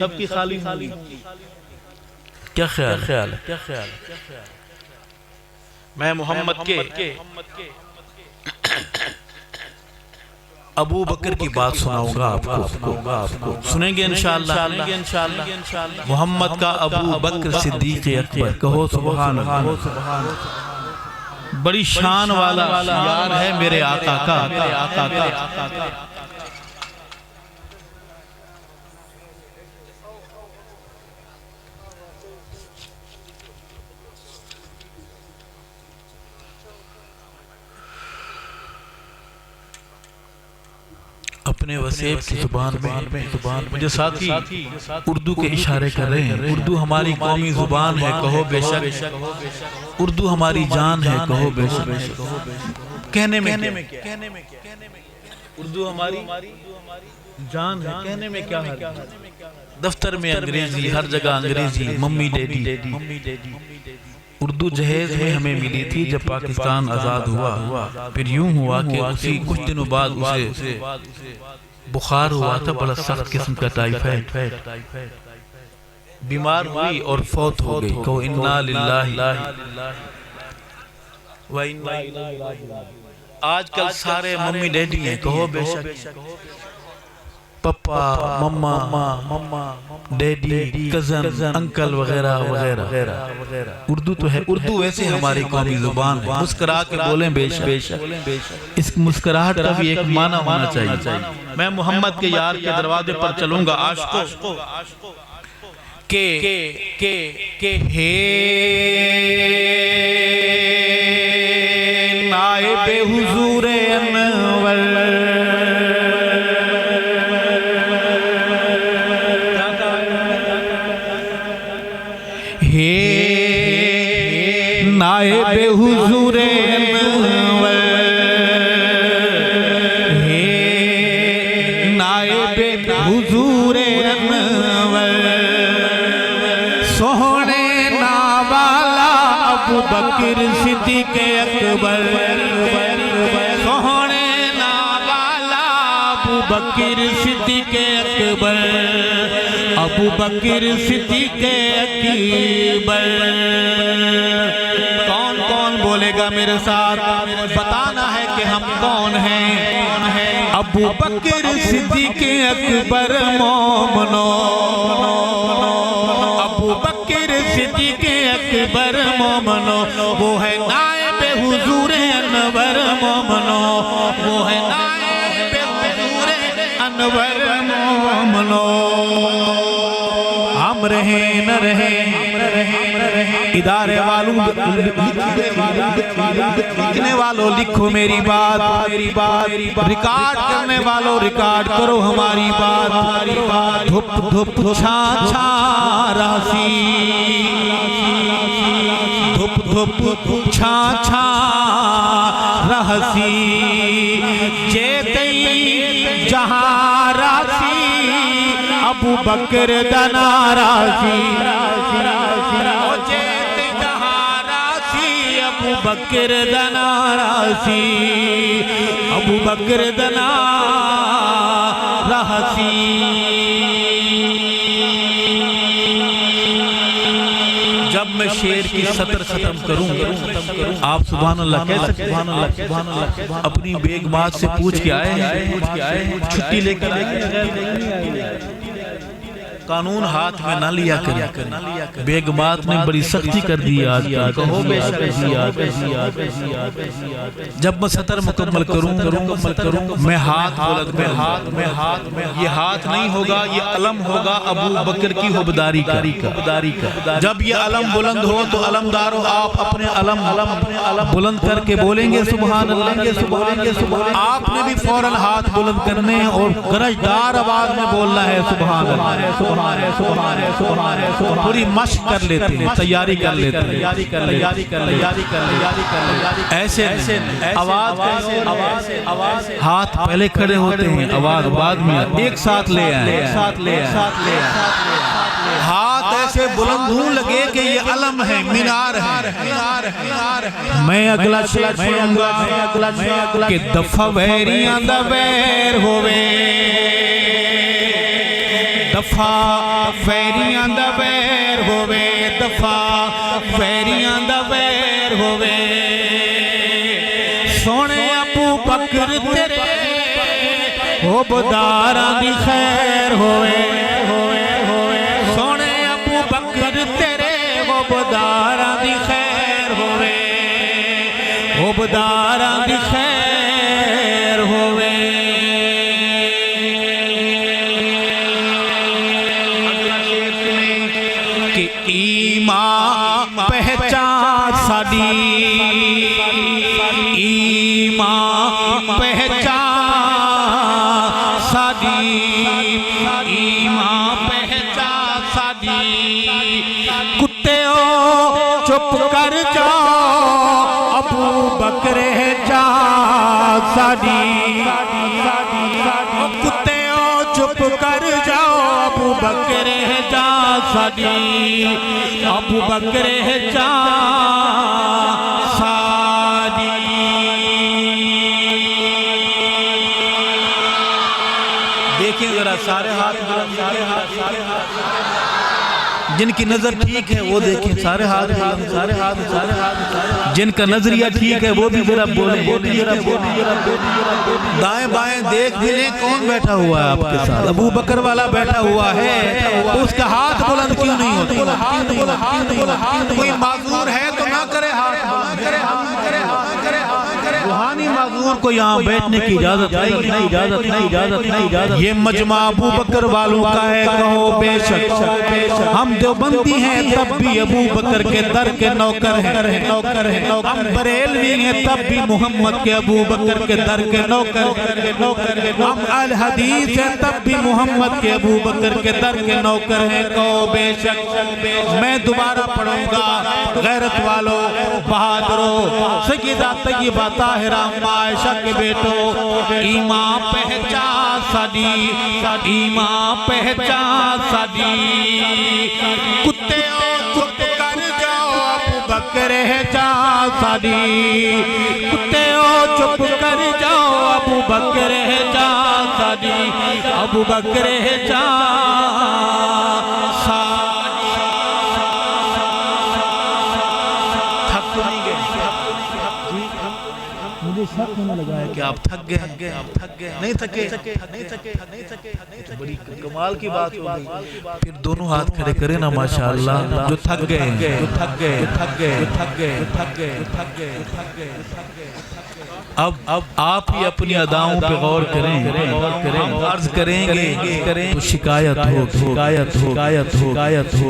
سب کی خالی ہوں گی. کیا خیال ہے؟ میں محمد کے ابو بکر کی بات سناؤں گا آپ کو. سنیں گے انشاءاللہ. محمد کا ابو بکر صدیق اکبر. کہو سبحان اللہ. بڑی شان والا یار ہے میرے آقا کا. اپنے وسیب کی زبان میں مجھے ساتھی اردو کے اشارے کر رہے ہیں. اردو ہماری قومی زبان ہے, کہو بے شک. اردو ہماری جان ہے, کہو بے شک. کہنے میں اردو ہماری جان ہے, کہنے میں کیا ہے. دفتر میں انگریزی, ہر جگہ انگریزی, ممی ڈیڈی. اردو جہیز میں ہمیں ملی تھی جب پاکستان آزاد ہوا. پھر یوں ہوا کہ اسی کچھ دنوں بعد اسے بخار ہوا تھا, بڑا سخت قسم کا ٹائیفائڈ. بیمار ہوئی اور فوت ہو گئی. کہو انا للہ و انا الیہ راجعون. آج کل سارے ممی ڈیڈی ہیں, کہو بے شک. پپا, مما, ڈیڈی, کزن, انکل وغیرہ وغیرہ. اردو تو ہے. اردو ویسے ہماری قومی زبان ہے. مسکرا کے بولیں بے شک. اس مسکراہٹ کا بھی ایک معنی ہونا چاہیے. میں محمد کے یار کے دروازے پر چلوں گا عاشقوں کہ ہے نائب حضور انور. نائب حضور انور, نائب حضور انور, سونے ناوالا ابو بکر صدیق اکبر. سونے ناوالا ابو بکر صدیق اکبر. ابو بکر صدیق اکبر. کون بولے گا میرے ساتھ؟ بتانا ہے کہ ہم کون ہیں. ابو بکر صدیق اکبر مومنو. ابو بکر صدیق اکبر مومنو. وہ ہے نائب حضور انور مومنو. وہ ہے نائب حضور انور مومنو. ہم رہیں نہ رہیں, ادارے والوں لکھنے والوں لکھو میری بات. ریکارڈ کرنے والوں ریکارڈ کرو ہماری بات. دھپ دھپ چھا چھا راسی. دھپ دھپ چھا چھا رہسی. جیتے جہاں راسی ابو بکر دنا راسی. جیتے جہاں راسی ابو بکر دنا راسی. ابو بکر دنا راسی. جب میں شعر کی سطر ختم کروں آپ سبحان اللہ کہہ سکتے. اپنی بیگمات سے پوچھ کے آئے ہیں, چھٹی لے کر آئے. قانون ہاتھ میں نہ لیا کریں. بیگمات نے بڑی سختی کر دی آج. کہو بے شک. جب میں سطر مکمل کروں میں ہاتھ بلند. یہ ہاتھ نہیں ہوگا, یہ علم ہوگا ابو بکر کی حبداری کا. جب یہ علم بلند ہو تو علمدارو آپ اپنے علم بلند کر کے بولیں گے سبحان اللہ. آپ نے بھی فوراً ہاتھ بلند کرنے اور گرجدار آواز میں بولنا ہے سبحان اللہ. پوری مشق کر لیتے ہیں, تیاری کر لیتے ہیں. ایسے آواز ہاتھ پہلے کھڑے ہوتے ہیں, آواز بعد میں. ایک ساتھ لے آئیں. ہاتھ ایسے بلند ہوں لگے کہ یہ علم ہے, مینار ہے. میں اگلا شعر سنوں گا کہ دفع ویریاں دا ویر ہوئے. دفع دفع ویریاں دا ویر ہووے دفع ویریاں دا ویر ہووے سونے ابو بکر تیرے عہدیداراں دی خیر ہووے سونے ابو بکر تیرے عہدیداراں دی خیر ہووے عہدیداراں دی خیر ہووے کہ ایمان پہچان ساڈی ایمان پہچان ساڈی ایمان پہچان ساڈی کتےو چپ کر جاؤ ابو بکر جا ساڈی کتےو چپ کر جاؤ ابو بکر جا ساڈی ابو بکر جا ساڈی دیکھیں ذرا سارے ہاتھ جن کی نظر ٹھیک ہے وہ دیکھیں سارے ہاتھ جن کا نظریہ ٹھیک ہے وہ بھی ذرا بولیں دائیں بائیں دیکھ بھی لیں کون بیٹھا ہوا ہے آپ کے ساتھ ابو بکر والا بیٹھا ہوا ہے اس کا ہاتھ بلند کیوں نہیں ہوتا کوئی معذور ہے تو نہ کرے ہاتھ روحانی معذور کو یہاں بیٹھنے کی اجازت نہیں یہ مجمع ابو بکر والوں کا ہے کہو بے شک ہم دیوبندی ہیں تب بھی ابو بکر کے در کے نوکر ہیں ہم بریلوی ہیں تب بھی محمد کے ابو بکر کے در کے نوکر ہم الحدیث ہیں تب بھی محمد کے ابو بکر کے در کے نوکر ہیں کہو بے شک میں دوبارہ پڑھوں گا غیرت والو بہادرو سیدہ طیبہ طاہرہ عائشہ کے بیٹو ایمان پہچان ساڈی ایمان پہچان ساڈی کتے چپ کر جاؤ ابو بکر جا ساڈی کتے چپ کر جاؤ ابو بکر جا ساڈی ابو بکر جا شک ہونے لگا ہے کہ آپ تھک گئے نہیں تھکے بڑی کمال کی بات ہو گئی پھر دونوں ہاتھ کھڑے کریں نا ماشاءاللہ جو تھک گئے اب آپ ہی اپنی اداؤں پہ غور کریں عرض کریں گے تو شکایت ہو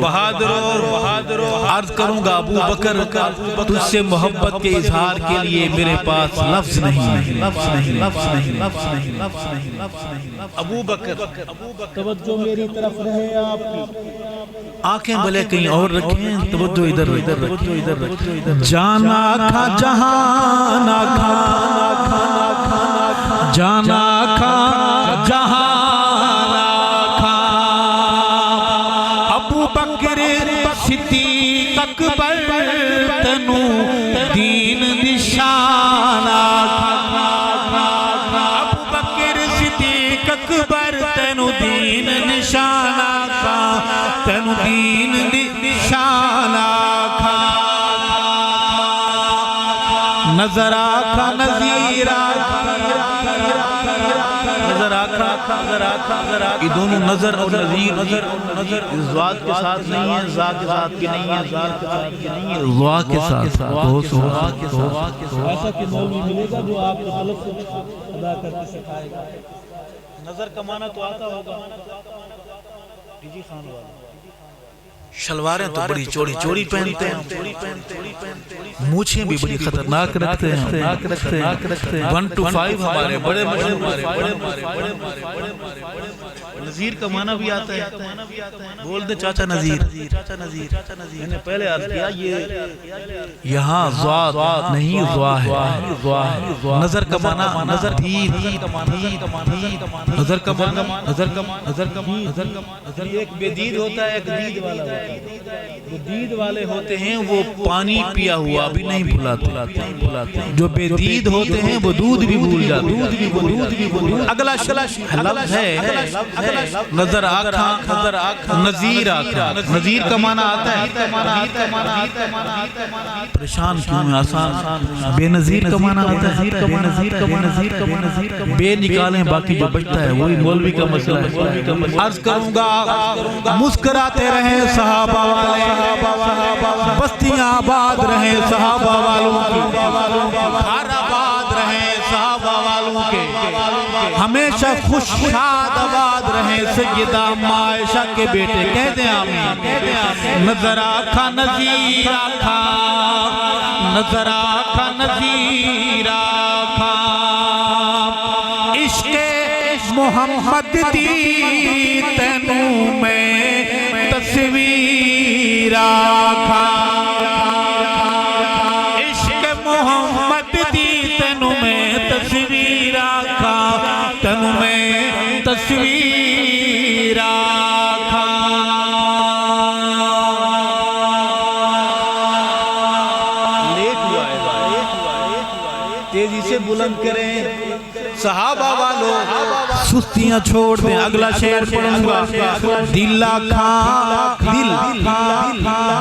بہادرو عرض کروں گا ابو بکر تجھ سے محبت کے اظہار کے لیے میرے پاس لفظ نہیں ابو بکر توجہ میری طرف رہے آپ کی آنکھیں بھلے کہیں اور رکھیں توجہ ادھر جانا کھا جہانا کھا جانا کھا جہانا کھا ابو بکر صدیق اکبر تنو دین نشانہ ابو بکر صدیق اکبر تنو دین نشانہ تنو دین نشانہ نظر آکھا نظیر یہ دونوں نظر اور نظیر ذات کے ساتھ نہیں ہے ذات کے ساتھ کی نہیں ہے ذات کے ساتھ کی نہیں ہے ذات کے ساتھ ایسا کہ مولوی ملے گا جو آپ کو غلط سے ادا کرتے سکھائے گا نظر کمانا تو آتا ہوگا جی خان والا شلواریں تو بڑی چوڑی پہنتے ہیں مونچھیں بھی بڑی خطرناک رکھتے ہیں 1 to 5 ہمارے بڑے نظیر کا معنی بھی آتا ہے بول دے چاچا نظیر میں نے پہلے عرض کیا یہ یہاں ذات نہیں ذوا ہے نظر کا معنی نظر نظر کا معنی ایک بے دید ہوتا ہے ایک دید والا ہوتا ہے جو دید والے ہوتے ہیں وہ پانی پیا ہوا بھی نہیں بھلاتے جو بے دید ہوتے ہیں وہ دودھ بھی بھول جاتے اگلا لفظ ہے نظر آنکھاں نظیر آنکھاں نظیر کا معنی آتا ہے پریشان کیوں ہے آسان بے نظیر کا معنی آتا ہے بے نکالیں باقی جو بچتا ہے وہی مولوی کا مسئلہ ہے عرض کروں گا مسکراتے رہیں صحابہ والے بستیاں آباد رہیں صحابہ والوں کی گھر آباد رہیں صحابہ والوں کے ہمیشہ خوش شاد آباد رہیں سیدہ عائشہ کے بیٹے کہہ دیں آمین نظر آنکھاں نظیر آنکھاں نظر آنکھاں نظیر آنکھاں عشق محمد دی تینوں میں تصویر آنکھاں عشق محمد دی تینوں میں تصویر آنکھاں تینوں میں تصویر آنکھاں تیزی سے بلند کریں صحابہ والوں سستیاں چھوڑ دیں اگلا شعر پڑھوں گا دل آنکھاں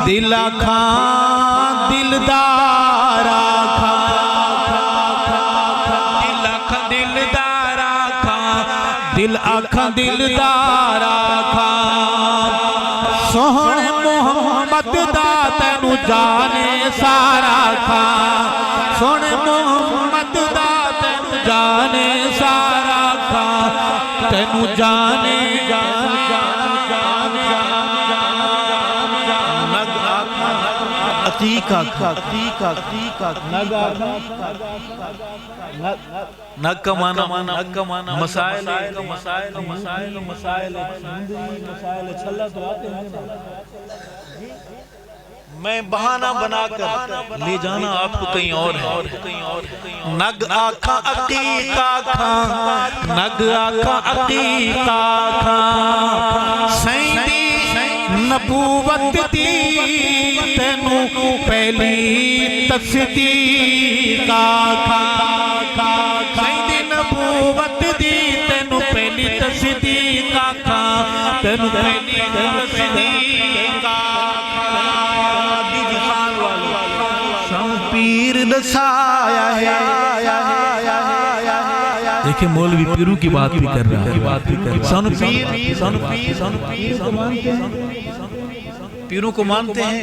دل آنکھاں دلدار آنکھاں دل آنکھاں دلدار آنکھاں دل آنکھاں دلدار آنکھاں سوہنے محمد دا تینو جانے سارا کھاں سوہنے محمد دا تینو جانے سارا کھاں تینو جانے عتیق آنکھاں نگ کا معنی مسائل چھلا تو آتے ہیں میں بہانہ بنا کر لے جانا آپ کو کہیں اور ہے نگ آنکھاں عتیق آنکھاں نگ آنکھاں عتیق آنکھاں سیندی نبوت دی تینوں پہلی تصدیق آنکھاں سیندی نبوت دی تینوں پہلی تصدیق آنکھاں تینوں پہلی تصدیق آنکھاں دیجی خان والو شام پیر دسایا ہے دیکھیں مولوی پیروں کی بات بھی کر رہا ہے سن پیروں کو مانتے ہیں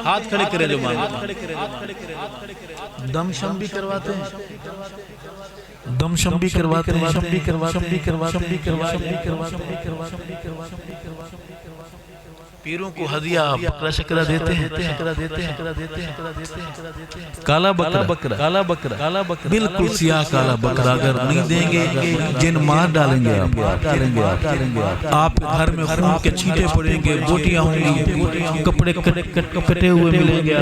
ہاتھ کھڑے کرے جو مانتے ہیں دم شم بھی کرواتے ہیں دم شم بھی کرواتے ہیں پیروں کو ہدیہ بکرا شکرہ دیتے ہیں کالا بکرا بالکل سیاہ کالا بکرا اگر نہیں دیں گے جن مار ڈالیں گے آپ گھر میں خون کے چھینٹے پڑیں گے بوٹیاں ہوں گی کپڑے کٹے ہوئے ملیں گے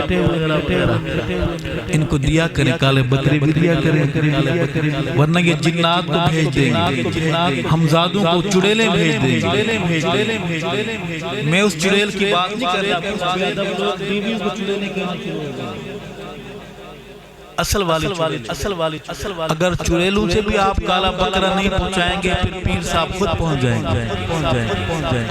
ان کو دیا کریں کالے بکرے بھی دیا کریں ورنہ یہ جنات کو بھیج دیں گے ہمزادوں کو چڑیلیں بھیج دیں گے میں اس چڑیل کی بات نہیں کر رہا اصل والی اگر چڑیلوں سے بھی آپ کالا بکرا نہیں پہنچائیں گے پھر پیر صاحب خود پہنچ جائیں گے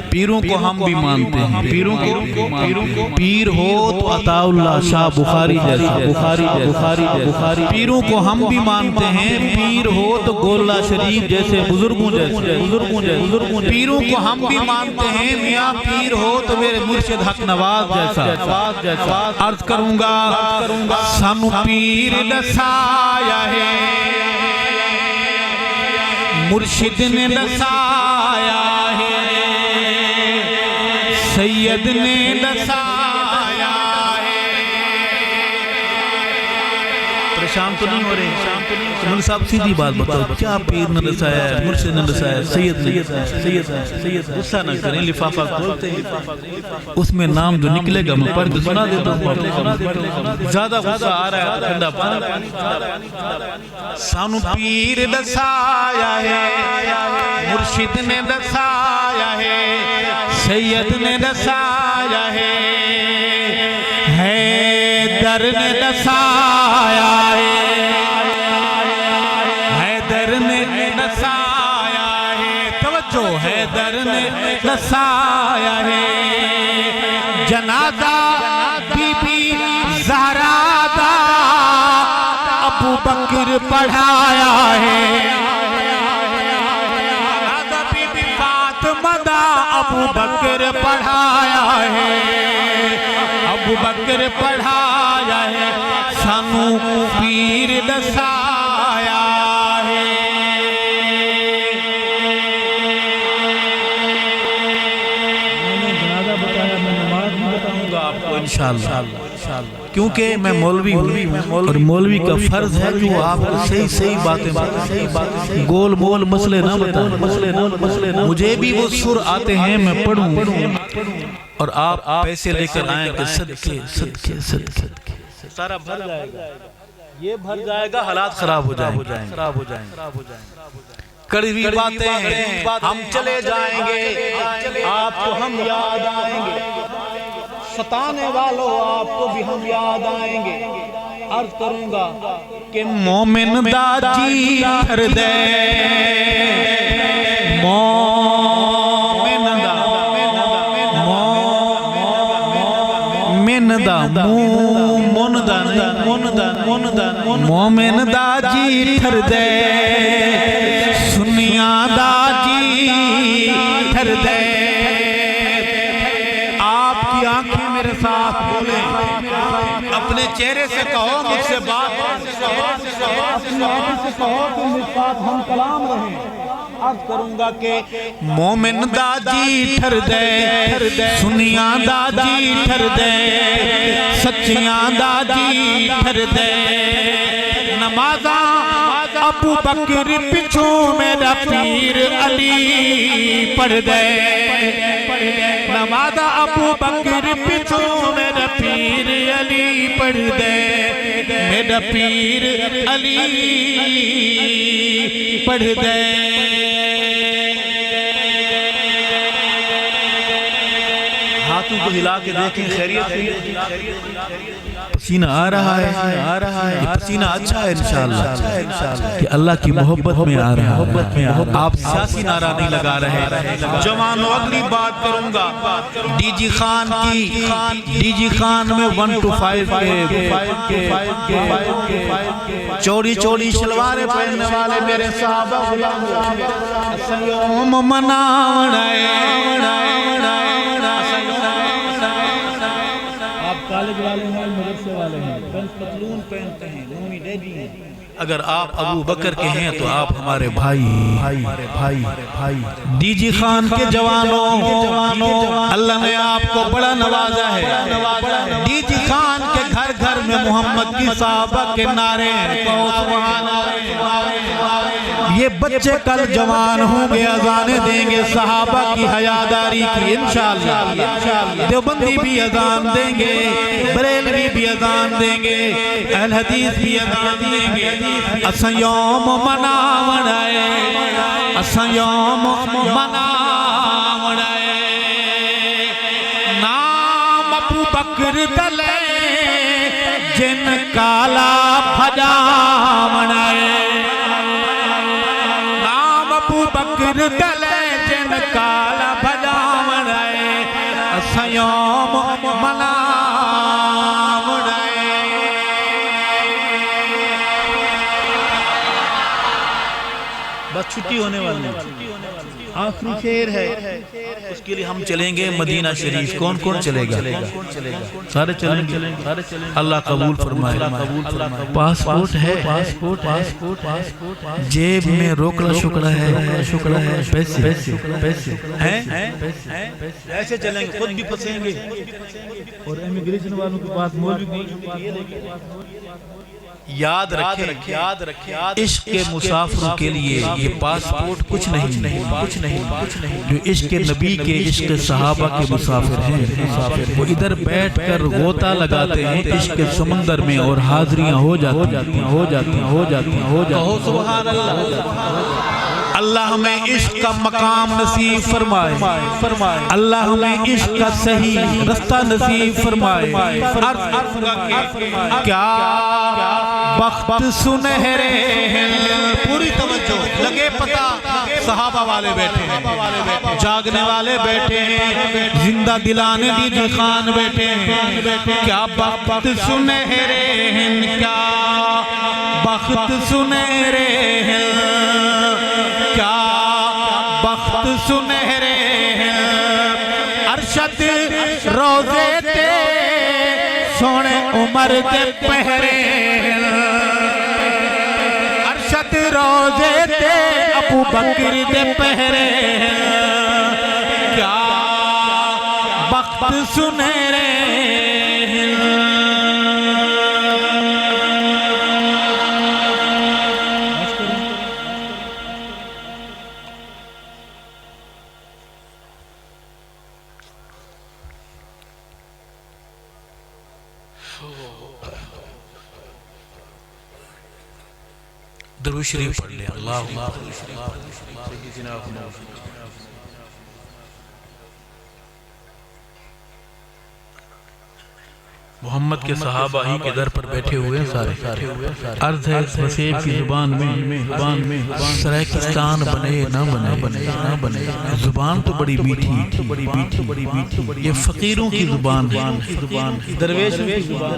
پیروں کو ہم بھی مانتے ہیں پیروں کو پیر ہو تو عطا اللہ شاہ بخاری جیسا پیروں کو ہم بھی مانتے ہیں پیر ہو تو گولہ شریف جیسے بزرگوں جیسے پیروں کو ہم بھی مانتے ہیں میاں پیر ہو تو میرے مرشد حق نواز جیسا عرض کروں گا سانو پیر دسایا ہے مرشد نے دسایا ہے سید نے دسایا ہے پریشان تو نہیں ہو رہے مل صاحب سیدھی بات بتاؤ کیا پیر نے دسایا ہے مرشد نے دسایا سید غصہ نہ کریں لفافہ کھولتے ہیں اس میں نام جو نکلے گا میں پڑھ کے سنا دیتا ہوں زیادہ غصہ آ رہا ہے ٹھنڈا پانی سانو پیر دسایا ہے مرشد نے دسایا ہے سید نے دسایا ہے حیدر نے دسایا ہے حیدر نے دسایا ہے توجہ ہے سایہ ہے جنازہ بی بی زہرا دا ابو بکر پڑھایا ہے جنازہ بی بی فاطمہ دا ابو بکر پڑھایا ہے ابو بکر پڑھایا ہے سانو پیر دسایا ہے انشاءاللہ کیونکہ میں مولوی ہوں اور مولوی کا فرض ہے کہ وہ آپ کو صحیح باتیں گول مول مسئلے نہ بتائیں مجھے بھی وہ سر آتے ہیں میں پڑھوں اور آپ پیسے لے کر آئیں کہ صدقے سارا بھر جائے گا یہ بھر جائے گا حالات خراب ہو جائیں کڑوی باتیں ہیں ہم چلے جائیں گے آپ کو ہم یاد آئیں گے ستانے والوں آپ کو بھی ہم یاد آئیں گے عرض کروں گا کہ مومن دا جی بھر دے مومن دا جی بھر دے سنیاں دا جی بھر دے آپ کی آنکھیں میرے ساتھ بولیں اپنے چہرے سے کہو مجھ سے بات اپنی آنکھ سے کہو کہ مجھ ساتھ ہم کلام رہیں عرض کروں گا کہ مومن دا جی ٹھر دے سنیاں دا جی ٹھر دے سچیاں دا جی ٹھر دے نمازاں ابو بکر پچھوں میرا پیر علی پڑھ دے نمازاں ابو بکر پچھوں میرا پیر علی پڑھ دے میرا پیر علی پڑھ دے ہاتھوں کو ہلا کے دیکھیں خیریت ہے پسینہ آ رہا ہے یہ پسینہ اچھا ہے انشاءاللہ کہ اللہ کی محبت میں آ رہا ہے آپ سیاسی نعرہ نہیں لگا رہے جوانوں اگلی بات کروں گا ڈی جی خان کی ڈی جی خان میں 1 to 5 کے چوڑی چوڑی شلواریں پہننے والے میرے صحابہ سیوم مناوڑے کالج والے ہیں مدرسے والے ہیں پنس پتلون پہنتے ہیں نومی ڈیڈی ہیں اگر آپ ابو بکر کے ہیں تو آپ ہمارے بھائی ڈی جی خان کے جوانوں اللہ نے آپ کو بڑا نوازا ہے ڈی جی خان کے گھر گھر میں محمد کی صحابہ کے نعرے ہیں یہ بچے کل جوان ہوں گے اذانیں دیں گے صحابہ کی حیاداری کی انشاءاللہ دیوبندی بھی اذان دیں گے بریلوی بھی اذان دیں گے اہل حدیث بھی اذان دیں گے اساں یوم مناوڑے اساں یوم مناوڑے نام ابو بکر دلے جن کالا بھجاوڑے نام ابو بکر دلے جن کالا بھجاوڑے اساں یوم مناوڑے بس چھٹی ہونے والی آخری شعر ہے اس کے لیے ہم چلیں گے مدینہ شریف کون کون چلے گا سارے چلیں گے اللہ قبول فرمائے پاسپورٹ ہے جیب میں روکڑا شکڑا ہے پیسے ایسے چلیں گے خود بھی پھنسیں گے اور امیگریشن والوں کے پاس مولوی یاد رکھیں عشق کے مسافروں کے لیے یہ پاسپورٹ کچھ نہیں جو عشق نبی کے عشق صحابہ کے مسافر ہیں وہ ادھر بیٹھ کر غوطہ لگاتے ہیں عشق کے سمندر میں اور حاضریاں ہو جاتی ہیں سبحان اللہ اللہ ہمیں عشق کا مقام نصیب فرمائے، اللہ ہمیں عشق کا صحیح رستہ نصیب فرمائے۔ کیا بخت سنہرے ہیں، پوری توجہ لگے پتہ، صحابہ والے بیٹھے ہیں، جاگنے والے بیٹھے ہیں، زندہ دلانے دیجیے خان بیٹھے ہیں۔ کیا بخت سنہرے ہیں، کیا بخت سنہرے ہیں، کیا بخت سنہرے ہیں، ارشد روزے تے سونے عمر دے پہرے ہیں، ارشد روزے تے ابو بکر دے پہرے ہیں، کیا بخت سنہرے درود شریف پڑھ لیں۔ اللہم محمد کے صحابہ ہی کے در پر بیٹھے ہوئے سارے، عرض ہے وسیب کی زبان میں سریکستان بنے نہ بنے، زبان تو بڑی میٹھی، یہ فقیروں کی زبان ہے، درویشوں کی زبان،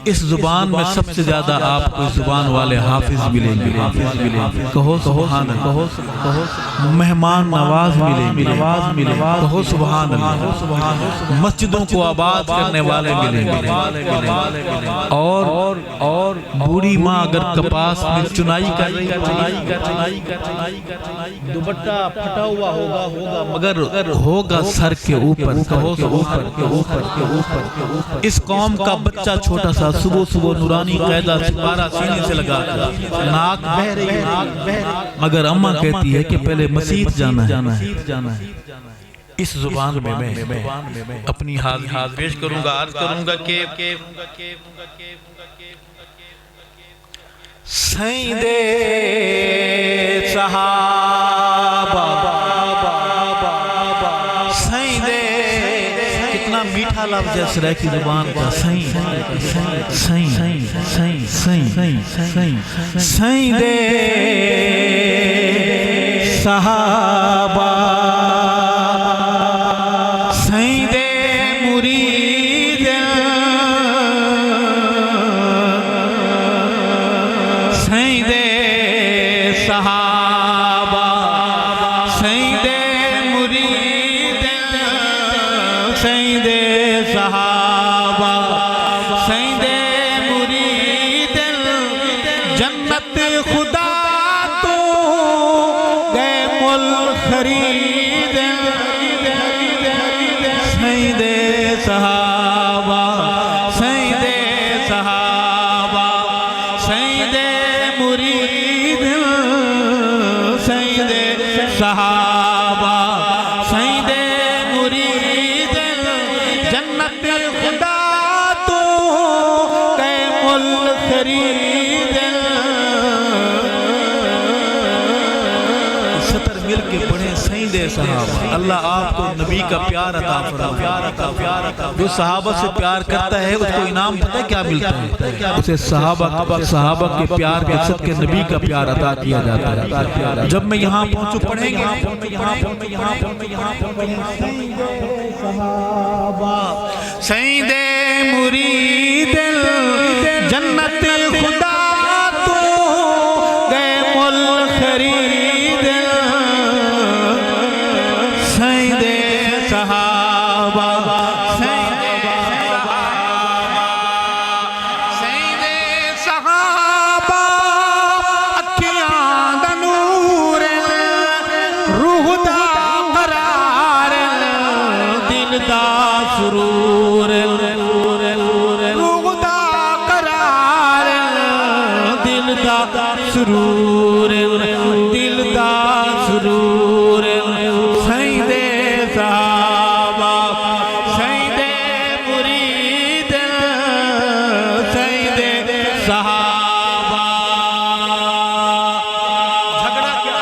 اس زبان میں سب سے زیادہ آپ کو زبان والے حافظ ملیں گے، کہو سبحان اللہ، مہمان نواز ملیں گے، کہو سبحان اللہ، مسجدوں کو آباد کرنے والے ملیں گے، اور بوڑھی ماں اگر کپاس میں چنائی کر رہی ہے، دوپٹہ پھٹا ہوا ہوگا مگر ہوگا سر کے اوپر، کہو اوپر، اس قوم کا بچہ چھوٹا سا صبح نورانی قیدہ سپارہ سینے سے لگا کر ناک بہ رہی ہے، مگر اماں کہتی ہے کہ پہلے مسجد جانا ہے۔ اس زبان میں میں اپنی حاضر پیش کروں گا، عرض کروں گا کہ سیدے صحابہ، سیدے، کتنا میٹھا لفظ ہے سرائے کی زبان کا، سیدے صحابہ، اللہ آپ کو نبی کا پیار عطا فرمائے، جو صحابہ سے پیار کرتا ہے اس کو انعام پتہ ہے کیا ملتا ہے، اسے صحابہ کے پیار کے صدقے نبی کا پیار عطا کیا جاتا ہے۔ جب میں یہاں پہنچوں پڑھیں گے سیدے مرید جنت خدا تو گئے مل خرید، سیدے صحابہ، سیدے صحابہ، اکھیاں دا نور، روح دا قرار، دل دا سرور، روح دا قرار، دل دا سرور، دل دا سرور، سیدے صحابہ، سیدے مرید، سیدے صحابہ۔ جھگڑا کیا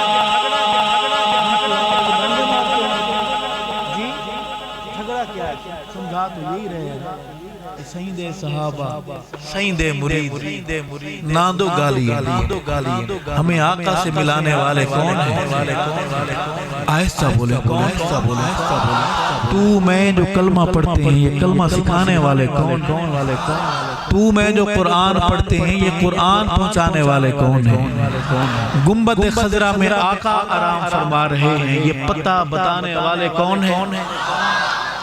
ماجرا کیا ہے؟ سمجھا تو یہی رہے ہیں کہ سیند صحابہ سیند مرید ناندو گالی ہمیں آقا سے ملانے والے کون ہیں؟ آہستہ بولے تو میں جو کلمہ پڑھتے ہیں یہ کلمہ سکھانے والے کون؟ تو میں جو قرآن پڑھتے ہیں یہ قرآن پہنچانے والے کون ہیں؟ گنبد خضرا میں آقا آرام فرما رہے ہیں یہ پتہ بتانے والے کون ہیں؟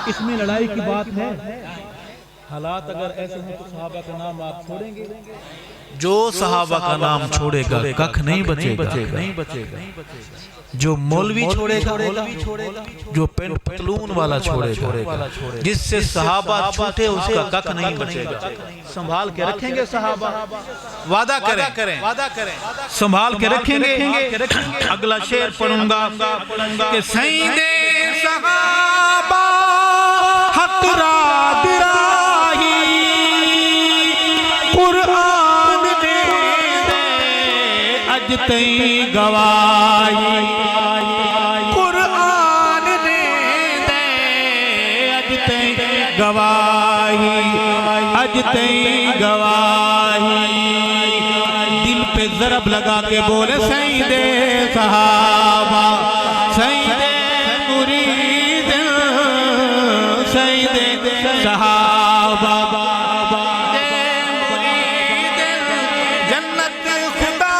اس میں لڑائی کی بات ہے؟ حالات اگر ایسے ہیں تو صحابہ کا نام آپ چھوڑیں گے؟ جو صحابہ کا نام چھوڑے گا ککھ نہیں بچے گا، جو مولوی چھوڑے گا، جو پینٹ پتلون والا چھوڑے گا، جس سے صحابہ چھوٹے اس کا ککھ نہیں بچے گا۔ سنبھال کے رکھیں گے صحابہ، وعدہ کریں سنبھال کے رکھیں گے۔ اگلا شعر پڑھوں گا کہ سیند صحابہ حق را دراہی قرآن دے اج تئیں گواہی، قرآن دے اج تئیں گواہی، اج تئیں گواہی۔ دل پہ ضرب لگا کے بولے سیند صحابہ، سیند مرید، سیند صحابہ، جنت خدا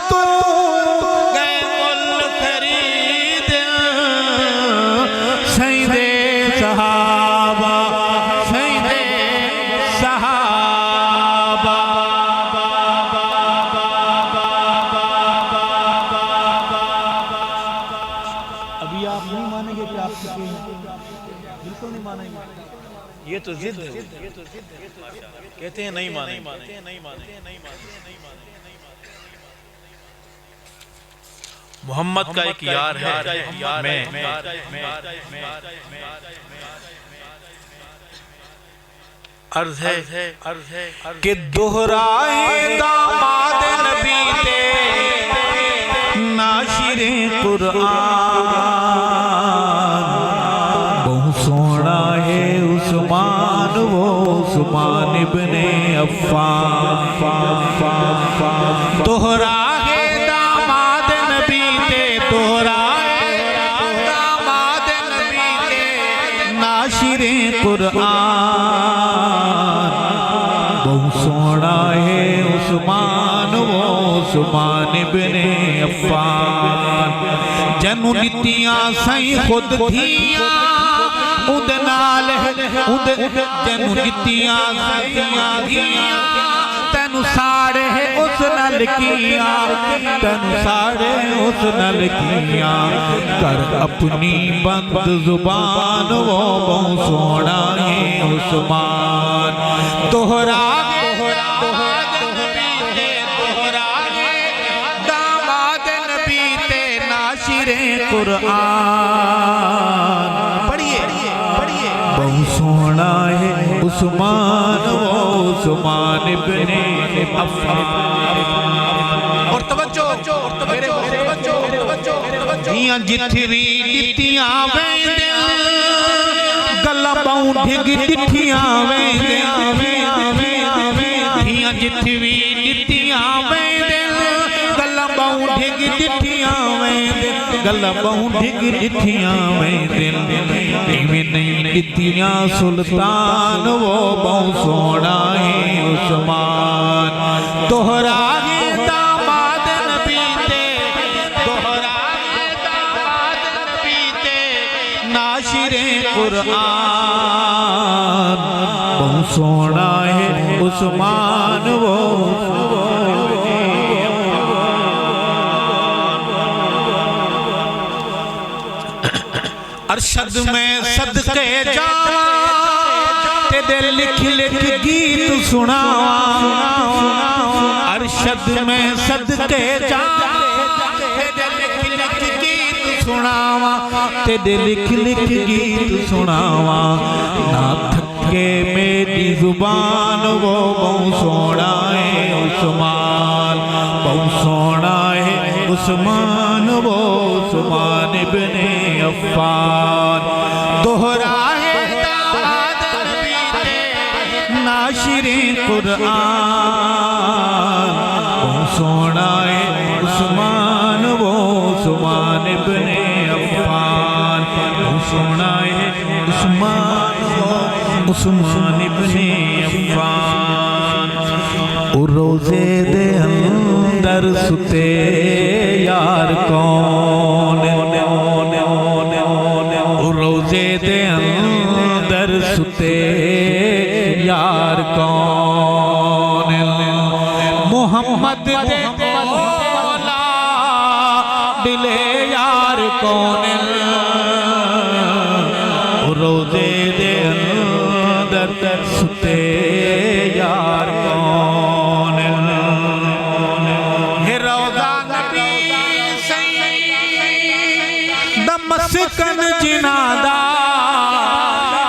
تو گئے مل خرید، سیند صحابہ، سیند صحابہ۔ ابھی آپ نہیں مانیں گے کہ آپ سکے ہیں؟ بالکل نہیں مانیں گے، یہ تو ضد ہے، کہتے ہیں نہیں مانیں گے۔ محمد کا ایک یار ہے، میں عرض ہے کہ دہرائے داماد نبی تے ناشر قرآن، بہت سونا ہے عثمان، وہ عثمان ابن عفان۔ دہرائے داماد نبی تے، دہرائے داماد نبی تے ناشر قرآن، بہت سونا ہے عثمان، وہ عثمان ابن عفان۔ جنو نتیاں سائیں خود دھیاں اُد نال جنو نتیاں سائیں دھیاں، تینو ساڑے اس نال کیاں، تینو ساڑے اس نال کیاں، کر اپنی بند زبان، وہ بہت سونا ہے عثمان۔ دہرا داماد نبی تے ناشر قرآن، پڑھئے بہت سونا ہے عثمان، وہ عثمان ابن عفان۔ اور توجہ میرے دھیاں جتھوی ڈٹیاں ویندیاں، گلاں باؤں ڈھگ ڈٹھیاں ویندیاں، دھیاں جتھوی ڈٹیاں ویندیاں، گلاں باؤں ڈھگ ڈٹھیاں ویندیاں، گلاں باؤں ڈھگ ڈٹھیاں ویندیاں، ایویں نہیں ڈٹیاں سلطان، وہ بہت سونا ہے عثمان۔ دہرا داماد نبی تے، دہرا داماد نبی تے ناشر قرآن، بہت سونا ہے عثمان، وہ ارشد میں صدقے جاواں، تیرے لکھ لکھ گیت سناواں، ارشد میں صدقے جاواں، تیرے لکھ لکھ گیت سناواں، تیرے لکھ لکھ گیت سناواں، نہ تھکے میری زبان، وہ بہت سونا ہے عثمان، بہت سونا ہے عثمان، وہ عثمان ابن عفان۔ دہرا ہے ناشر قرآن وہ سونا ہے عثمان، وہ عثمان ابن عفان، وہ سونا ہے عثمان، وہ عثمان ابن عفان۔ روزے دے اندر ستے یار کون، روزے دے اندر ستے یار کون، محمد دے مولا دلے یار کون، روزے دے اندر ستے یار کون، ہے روزہ نبی سید مسکن جنادا،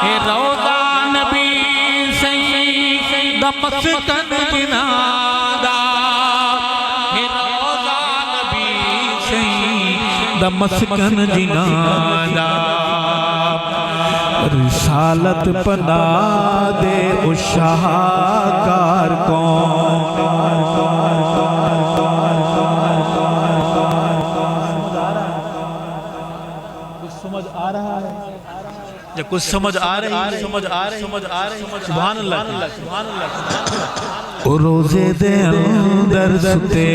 ہے روزہ نبی سید مسکن جنادا، ہے روزہ نبی سید مسکن جنادا، رسالت پنا دے او شاہکار کون، سمجھ آ رہا ہے؟ جب کچھ سمجھ آ رہی ہے، سمجھ آ رہی ہے، سبحان اللہ، سبحان اللہ۔ روزے دے اندر ستے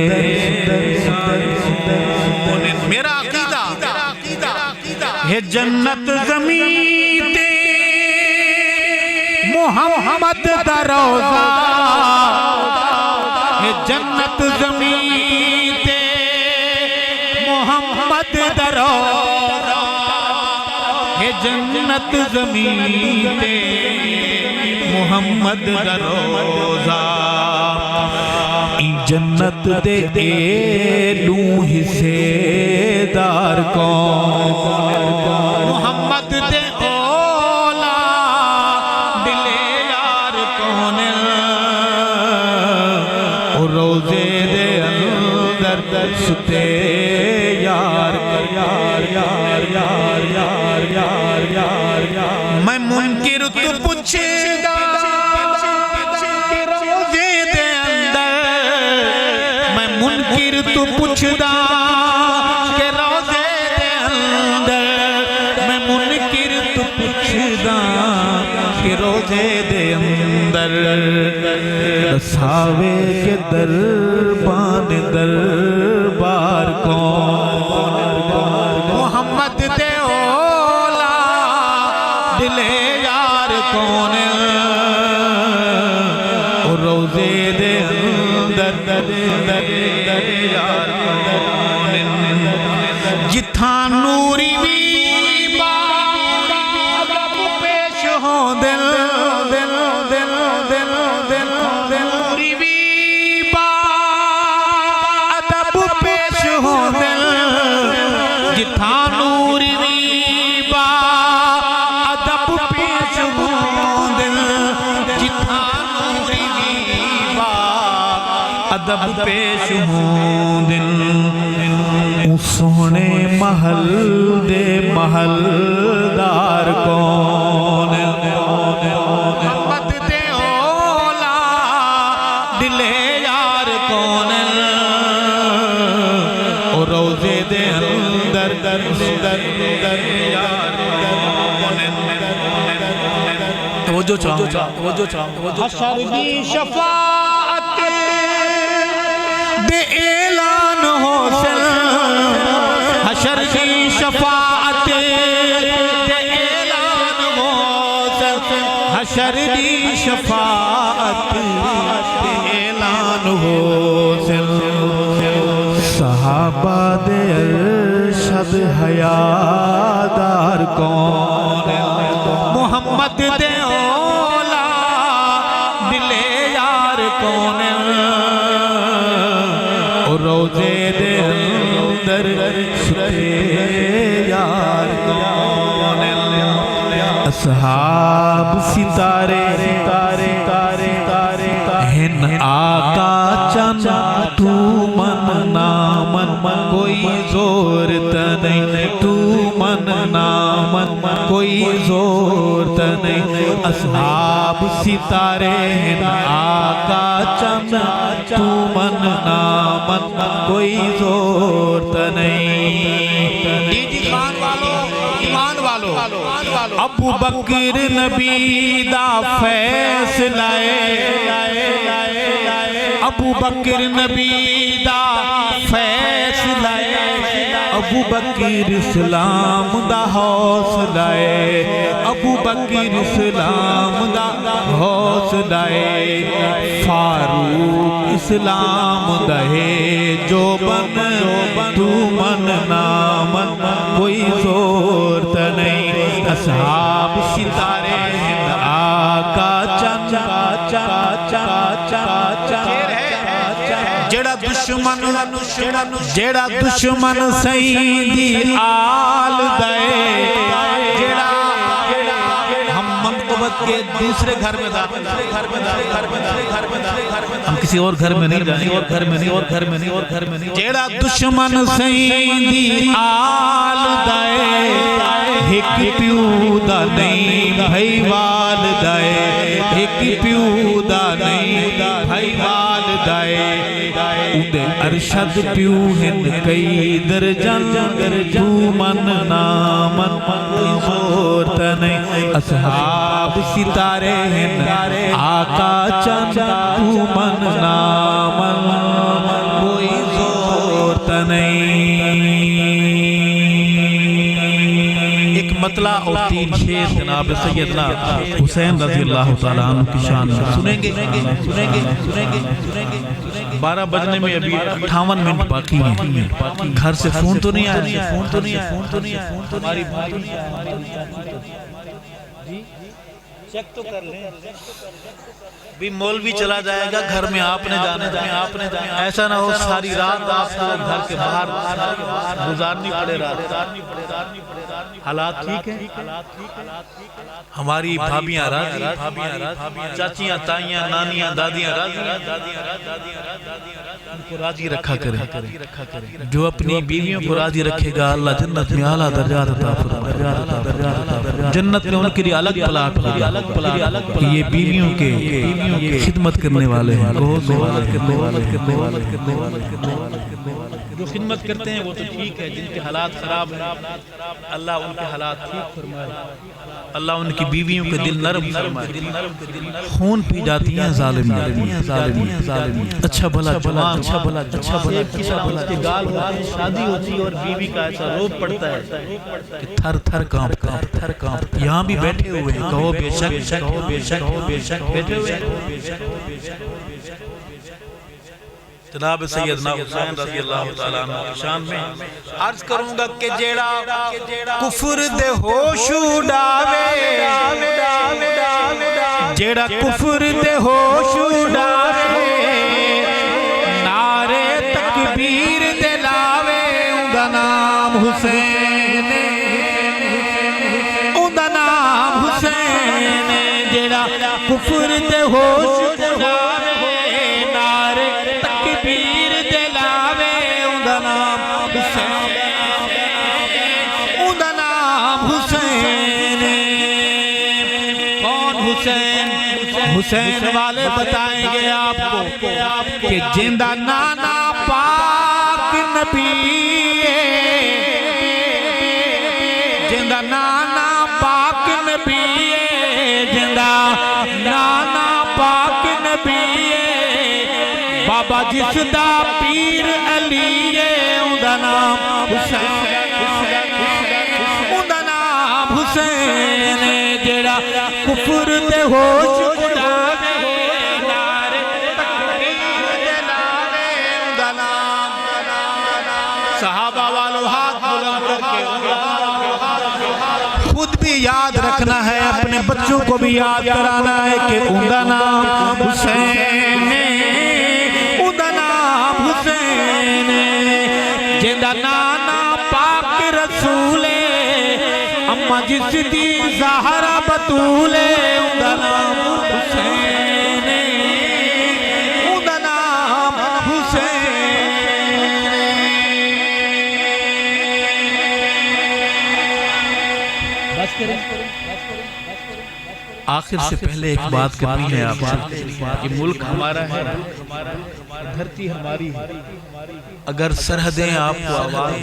میرا عقیدہ ہے جنت زمین تے محمد دا روزہ، ہے جنت زمین تے محمد دا روزہ، ہے جنت زمین تے محمد دا روزہ، جنت دے لوں حصے دار کون، محمد دے اولا دلے یار کون، روزے دے اندر ستے یار یار یار یار یار یار یار یار، میں منکر تو پوچھے گا منکر تو پوچھدا کہ روزے دے اندر، میں منکر تو پوچھدا کہ روزے دے اندر، دساوے کے دربان دربار کون، محمد دے اولا دلے یار کون، روزے دے اندر جتھاں نوری بھی باب پیش ہو دل دل دل دل دل نوری بھی باب پیش ہو دل، جتھاں نوری بھی باب پیش ہو دل، جتھاں نوری بھی ادب پیش ہوں دل، سونے محل دے محلدار کون، محمد دے اولا دلے یار کون، روزے دے اندر یار کون، توجہ چاہوں، حشر کی شفاعت دے اعلان حسن، حشر کی شفاعت دے اعلان حسن، حشر کی شفاعت دے اعلان حسن، صحابہ دے ارشد حیادار کون، محمد دے اولا دلے یار کون، روزے دے اندر ستے یار کون، اصحاب ستارے ہن آقا چند تو من نامن کوئی زور تنین، تو من نامن کوئی زور نہیں اصحاب ستارے ہیں آقا چند تو من نامن کوئی زور نہیں جی خان والو ایمان والو ابو بکر نبی دا فیصلہ ابو بکر نبی دا فیصلہ ابو بکر اسلام دا حوصلہ ابو بکر اسلام دا حوصلہ فاروق اسلام دہے جو بن تو من نامن کوئی زور نہیں اصحاب ستارے ہیں آقا چند جیڑا دشمن سائیں دی آل دے ہم منقبت کے دوسرے گھر میں تھا ہم کسی اور گھر میں نہیں جیڑا دشمن سائیں دی آل دے ایک پیو دا نہیں بھائی والدہ ایک پیو دا نہیں بھائی والدہ اندے ارشد پیو ہند کئی درجن تو من نامن کوئی زورت نہیں اصحاب ستارے ہند آقا چند تو من نامن کوئی زورت نہیں ایک مطلع اور 3 شعر جناب سیدنا حسین رضی اللہ تعالیٰ عنہ کی شان میں سنیں گے 12 بجنے میں ابھی 58 منٹ باقی ہیں گھر سے فون تو نہیں آیا ہماری چیک تو کر لیں بھی مولوی چلا جائے گا گھر میں آپ نے جانا ایسا نہ ہو ساری رات آپ کو گھر کے باہر گزارنی پڑے رات حالات ٹھیک ہیں ہماری بھابیاں راضی چاچیاں تائیاں نانیاں دادیاں راضی ان کو راضی رکھا کریں جو اپنی بیویوں کو راضی رکھے گا اللہ جنت میں اعلیٰ درجات عطا فرمائے جنت میں ان کے لیے الگ پلاٹ ہوگا یہ بیویوں کے خدمت کرنے والے ہیں جو خدمت کرتے ہیں وہ تو ٹھیک ہے جن کے حالات خراب ہیں اللہ ان کے حالات ٹھیک فرمائے اللہ ان کی بیویوں کے دل نرم فرمائے خون پی جاتی ہیں ظالم اچھا بھلا جوان اچھا بھلا شادی ہوتی ہے اور بیوی کا ایسا روپ پڑتا ہے کہ تھر تھر کانپ یہاں بھی بیٹھے ہوئے ہیں کہو بے شک بیٹھے ہوئے ہیں جناب سیدنا حسین رضی اللہ تعالیٰ عنہ کی شان میں عرض کروں گا کہ جیڑا کفر دے ہوش اڑاوے جیڑا کفر دے ہوش اڑاوے نعرے تکبیر دے لاوے اوندا نام حسین اوندا نام حسین جیڑا کفر دے ہوش اڑاوے حسین والے بتائیں گے آپ کو کہ جندہ نانا پاک نبی جندہ نانا پاک نبی جندہ نانا پاک نبی بابا جس دا پیر علی اوندا نام حسین اوندا نام حسین جڑا کفر تے ہوش یاد رکھنا ہے اپنے بچوں کو بھی یاد کرانا ہے کہ اوندا نام حسین اوندا نام حسین جندا نانا پاک رسول اما جس دی زہرا بطول اوندا نام حسین اوندا نام حسین بس کریں آخر سے پہلے ایک بات کرنی ہے آپ سے، یہ ملک ہمارا ہے، دھرتی ہماری ہے، اگر سرحدیں آپ کو آواز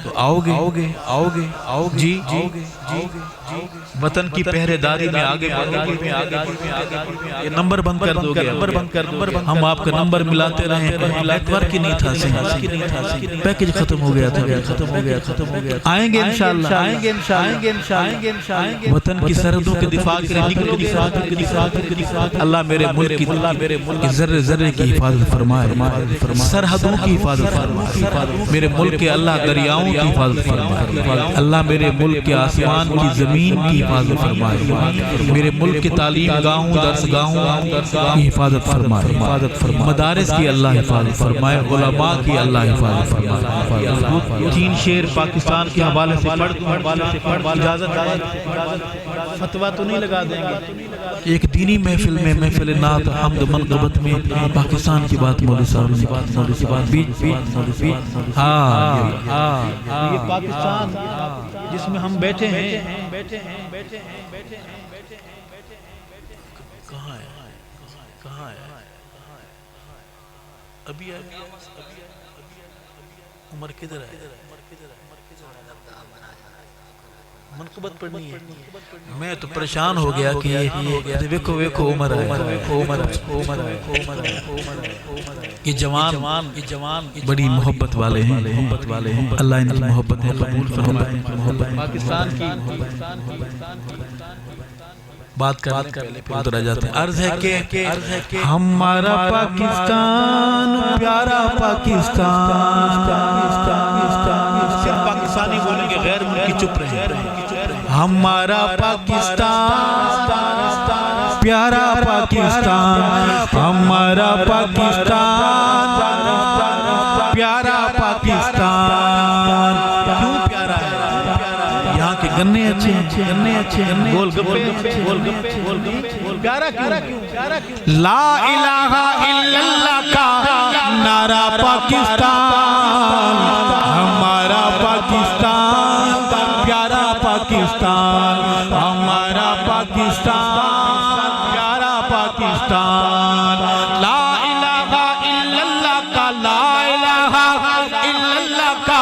تو آؤ گے جی وطن کی پہرے داری میں آگے بڑھو گے، یہ نمبر بند کر دو گے، ہم آپ کا نمبر ملاتے رہے، نیٹ ورک ہی نہیں تھا صحیح، پیکج ختم ہو گیا تھا، آئیں گے انشاءاللہ، وطن کی سرحدوں کے دفاع کے لیے نکلو گے، اللہ میرے ملک کی ذرے ذرے کی حفاظت فرمائے، سرحدوں کی حفاظت فرمائے، میرے ملک کے اللہ دریاؤں کی حفاظت فرمائے، اللہ میرے ملک کے آسمان کی زمین کی حفاظت فرمائے، میرے ملک کے تعلیم گاہوں درسگاہوں کی حفاظت فرمائے، مدارس کی اللہ حفاظت فرمائے، علماء کی اللہ حفاظت فرمائے۔ تین شعر پاکستان کے حوالے سے پڑھ اجازت ہے، فتویٰ تو نہیں لگا دیں گے؟ ایک دینی محفل میں، محفل نعت حمد منقبت میں پاکستان کی بات مولوی صاحب نے یہ پاکستان جس میں ہم بیٹھے ہیں، کہاں ہے ابھی عمر کدھر ہے؟ منقبت پڑھنی ہے، میں تو پریشان ہو گیا کہ ویکھو عمر یہ جوان بڑی محبت والے ہیں، اللہ ان کی محبت ہے قبول فرمائے۔ پاکستان کی بات کر ادھر آ جاتے ہیں، عرض ہے کہ ہمارا پاکستان پیارا پاکستان، صرف پاکستانی بولیں گے، غیر ملکی چپ رہے، ہمارا پاکستان پیارا پاکستان، ہمارا پاکستان پیارا پاکستان، کیوں پیارا ہے؟ یہاں کے گنے اچھے ہیں، گول گپے پیارا کیوں؟ لا الہ الا اللہ کا نعرہ پاکستان، ہمارا پاکستان پیارا پاکستان، ہمارا پاکستان پیارا پاکستان، لا الہ الا اللہ کا، لا الہ الا اللہ کا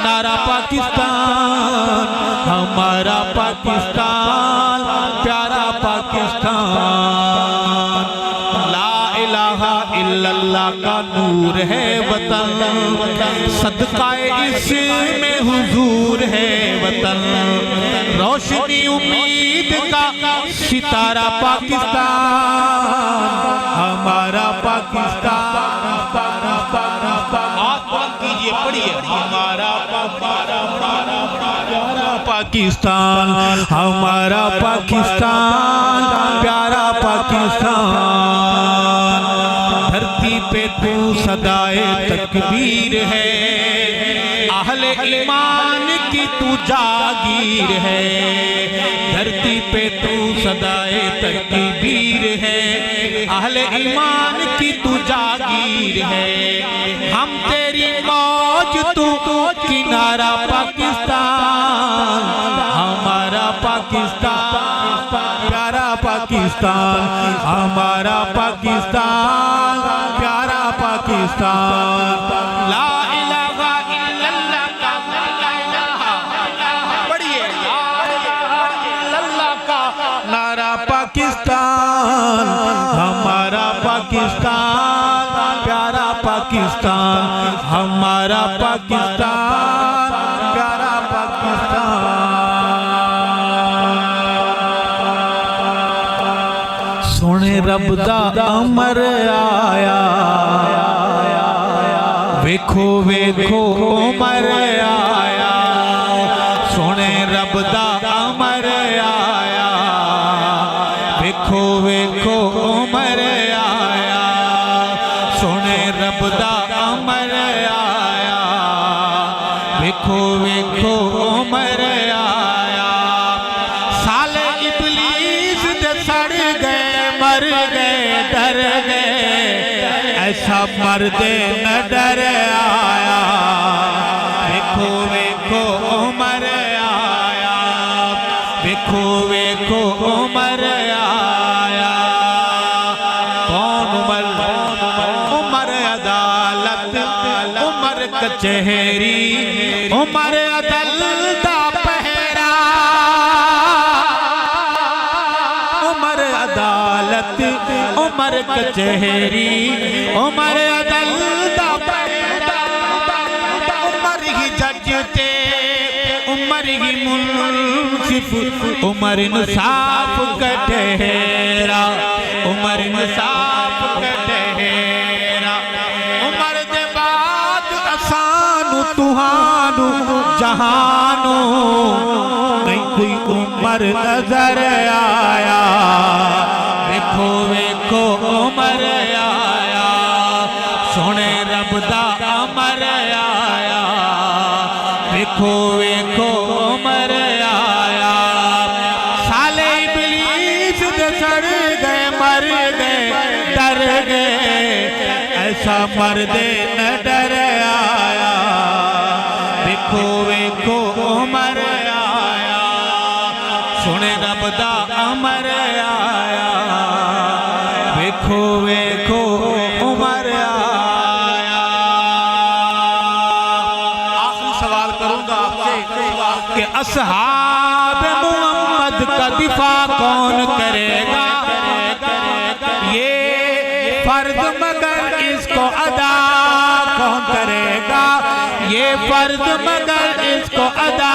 نعرہ پاکستان، ہمارا پاکستان پیارا پاکستان، لا الہ الا اللہ کا نور ہے وطن، صدقہ اس میں حضور ہے وطن، روشنی امید کا ستارہ پاکستان، ہمارا پاکستان، پڑھیے ہمارا پاکستان، ہمارا پاکستان پیارا پاکستان، دھرتی پہ تو صدائے تکبیر ہے، اہل ایمان کی تو جاگیر ہے، دھرتی پہ تو صدائے تکبیر ہے، اہل ایمان کی تو جاگیر ہے، ہم تیری موج تو کنارہ پاکستان، ہمارا پاکستان پیارا پاکستان، ہمارا پاکستان پیارا پاکستان، لا الہ الا اللہ کا، پڑھیے لا الہ الا اللہ کا نعرہ پاکستان، ہمارا پاکستان پیارا پاکستان، ہمارا پاکستان پیارا پاکستان، سونے رب دا امر آیا، ویکھو عمر آیا، سونے رب دا امر آیا، ویکھو عمر آیا، سونے رب دا امر آیا، ویکھو عمر آیا، سال ابلیس دے سڑ گئے، مر گئے، ڈر گئے، ایسا مرد نہ ڈر آیا، ویکھو عمر آیا، ویکھو عمر کچہری عمر عدل دا پہرا عمر عدالت عمر کچہری عمر عدل دا پہرا عمر ہی جج تے عمر ہی منصف عمر انصاف کٹہرا عمر انصاف کٹہرا عمر دے بعد اسانو تہانو جہانو نہیں کوئی عمر نظر آیا ویکھو ویکھو عمر آیا سونے رب دا عمر آیا ویکھو ویکھو عمر آیا سالے ابلیس دے سڑ گئے مر گئے ڈر گئے ایسا مردے نہ ڈر آیا ویکھو ویکھو عمر آیا سونے رب دا عمر آیا ویکھو ویکھو عمر آیا آخری سوال کروں گا آپ سے کہ اصحاب محمد کا دفاع کون کرے گا یہ فرض مگر اس کو ادا کون کرے گا یہ فرض مگر اس کو ادا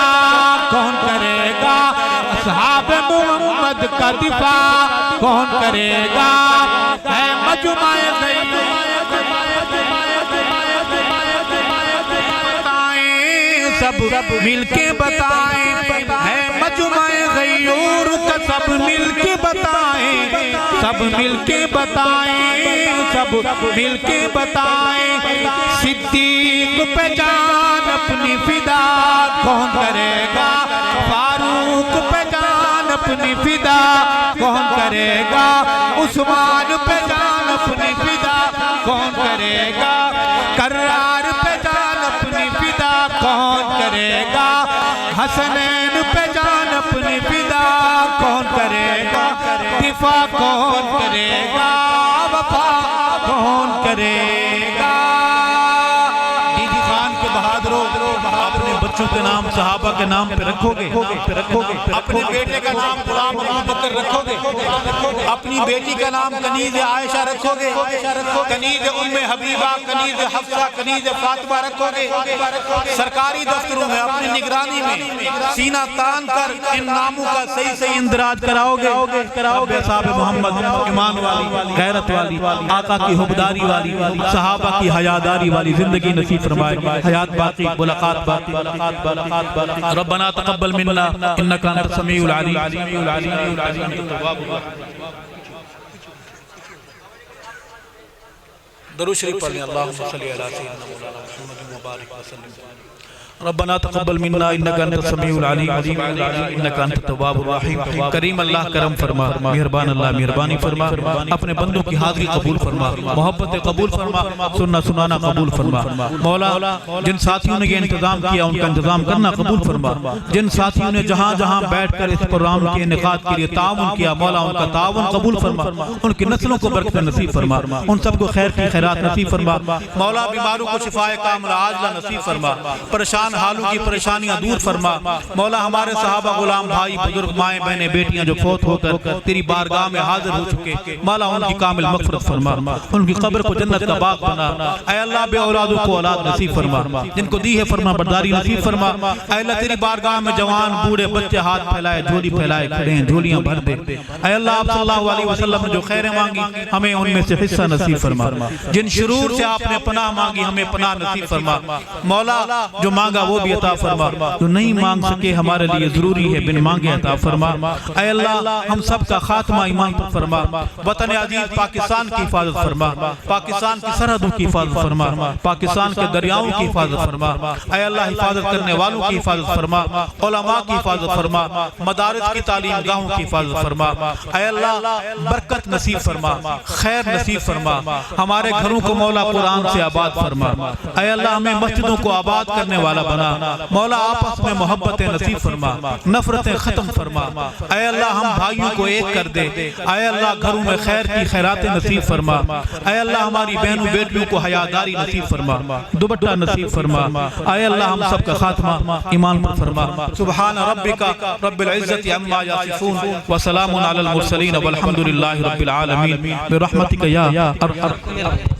کون کرے گا اصحاب محمد کا دفاع کون کرے گا ہے مجمع سب مل کے بتائیں ہے مجمع غیور کا سب مل کے بتائیں سب مل کے بتائیں سب مل کے بتائیں صدیق پہ جان اپنی فدا کون کرے گا فاروق پہ جان اپنی فدا کون کرے گا عثمان پہ جان اپنی فدا کون کرے گا کرار پہ جان اپنی فدا کون کرے گا حسنین پہ جان اپنی فدا کون کرے گا دفاع کون کرے گا وفا کون کرے گا دیدی خان کے بہادروں اپنے بچوں کے نام صحابہ کے نام پہ رکھو گے اپنے بیٹے کا نام غلام ابو بکر رکھو گے اپنی بیٹی کا نام کنیز عائشہ رکھو گے کنیز ام حبیبہ کنیز حفصہ کنیز فاطمہ رکھو گے سرکاری دفتروں میں اپنی نگرانی میں سینہ تان کر ان ناموں کا صحیح صحیح اندراج کراؤ گے صاحب محمد ایمان والی غیرت والی آقا کی حبداری والی صحابہ کی حیاداری والی زندگی نصیب فرمائے حیات باقی ملاقات باقی ربنا تقبل منا انکا انت السمیع العلیم درود شریف پڑھیں اللہم صلی علی سیدنا مولانا محمد مبارک وسلم ربنا تقبل منا انکا انت السمیع العلیم انکا انت التواب الرحیم کریم اللہ کرم فرما مہربان اللہ مہربانی فرما اپنے بندوں کی حاضری قبول فرما محبت قبول فرما سننا سنانا قبول فرما مولا جن ساتھیوں نے یہ انتظام کیا ان کا انتظام کرنا قبول فرما جن ساتھیوں نے جہاں جہاں بیٹھ کر اس پروگرام کے انعقاد کے لیے تعاون کیا مولا ان کا تعاون قبول فرما ان کی نسلوں کو برکت نصیب فرما ان سب کو خیر کی خیرات نصیب فرما مولا بیماروں کو شفاء کاملہ عاجلہ نصیب فرما پریشان حالوں کی پریشانیاں دور فرما مولا ہمارے صحابہ غلام بھائی بزرگ مائیں بہنیں بیٹیاں جو فوت ہو کر تیری بارگاہ میں حاضر ہو چکے مولا ان کی کامل مغفرت فرما ان کی قبر کو جنت کا باغ بنا اے اللہ بے اولادوں کو اولاد نصیب فرما جن کو دی ہے فرما برداری نصیب فرما اے اللہ تیری بارگاہ میں جوان بوڑھے بچے ہاتھ پھیلائے جھولی پھیلائے کھڑے ہیں جھولیاں بھر دے اے اللہ آپ صلی اللہ علیہ وسلم نے جو خیریں مانگی ہمیں ان میں سے حصہ نصیب فرما جن شرور سے آپ نے پناہ مانگی ہمیں پناہ نصیب فرما مولا جو مانگا وہ بھی عطا فرما جو نہیں مانگ سکے ہمارے لیے ضروری ہے بن مانگے عطا فرما اے اللہ ہم سب کا خاتمہ ایمان پر فرما وطن عزیز پاکستان کی حفاظت فرما پاکستان کی سرحدوں کی حفاظت فرما پاکستان کے دریاؤں کی حفاظت فرما اے اللہ حفاظت کرنے والوں کی حفاظت فرما علماء کی حفاظت فرما مدارس کی تعلیم گاہوں کی حفاظت فرما اے اللہ برکت نصیب فرما خیر نصیب فرما ہمارے گھروں کو مولا قرآن سے آباد فرما اے اللہ ہمیں مسجدوں کو آباد کرنے والا بنا۔ مولا آپس میں محبتیں نصیب فرما، نفرتیں ختم فرما۔ اے اللہ ہم بھائیوں کو ایک کر دے۔ اے اللہ گھروں میں خیر کی خیراتیں نصیب فرما۔ اے اللہ ہماری بہنوں بیٹیوں کو حیاداری نصیب فرما، دوپٹہ نصیب فرما۔ اے اللہ ہم سب کا خاتمہ ایمان پر فرما۔ سبحان ربک رب العزت عما یصفون وسلام علی المرسلین والحمد للہ رب العالمین برحمتک یا ارحم